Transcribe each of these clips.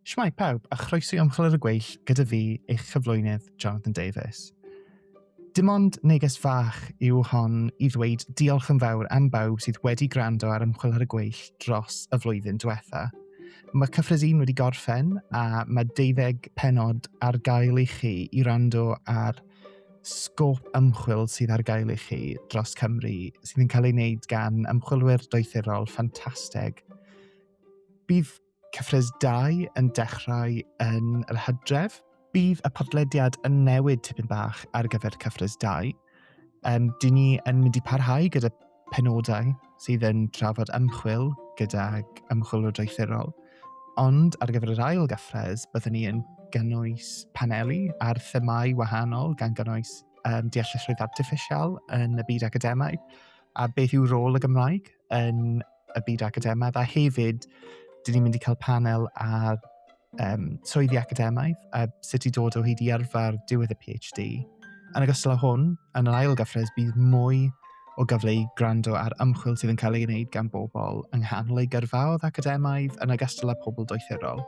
Shmai pawb, a chroeso i Ymchwil Ar Y Gweill gyda fi, eich cyflwynydd Jonathan Davies. Dim ond neges fach yw hon i ddweud diolch yn fawr am bawb sydd wedi gwrando ar Ymchwil Ar Y Gweill dros y flwyddyn diwethaf. Mae cyfres 1 wedi gorffen a mae 12 pennod ar gael i chi i rando ar sgôp ymchwil sydd ar gael i chi dros Cymru sydd yn cael ei wneud gan ymchwilwyr doethurol ffantastig. Bydd cyfres 2 yn dechrau yn yr Hydref. Bydd y podlediad yn newid tipyn bach ar gyfer cyfres 2. Dyn ni yn mynd i parhau gyda penodau sydd yn trafod ymchwil gydag ymchwilwyr doethurol. Ond ar gyfer yr ail gyfres, byddwn ni yn gynnwys paneli ar themau wahanol gan gynnwys deallusrwydd artiffisial yn y byd academaidd a beth yw rôl y Gymraeg yn y byd academaidd, a hefyd dyn ni'n mynd i cael panel ar swyddi academaidd a sut i dod o hyd i arfer diwedd y PhD. Yn ogystal â hwn, yn yr ail gyfres bydd mwy o gyfle i gwrando ar ymchwil sydd yn cael ei wneud gan bobl yng nghanol ei gyrfaoedd academaidd yn ogystal â pobl doethurol.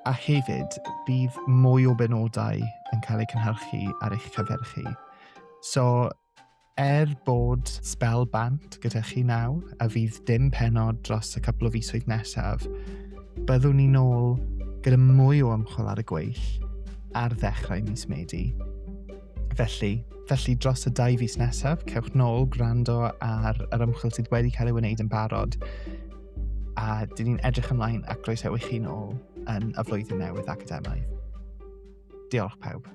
A hefyd, bydd mwy o benodau yn cael eu cynhyrchu ar eich cyfer chi. So, bod sbel bant gyda chi nawr a fydd dim pennod dros y couple o fisoedd nesaf, byddwn ni nôl gyda mwy o Ymchwil Ar Y Gweill ar ddechrau mis Medi. Felly dros y 2 fis nesaf, cewch nôl gwrando ar yr ymchwil sydd wedi cael ei wneud yn barod. A dyn ni'n edrych ymlaen ac croesawu chi nôl yn y flwyddyn newydd academaidd. Diolch pawb.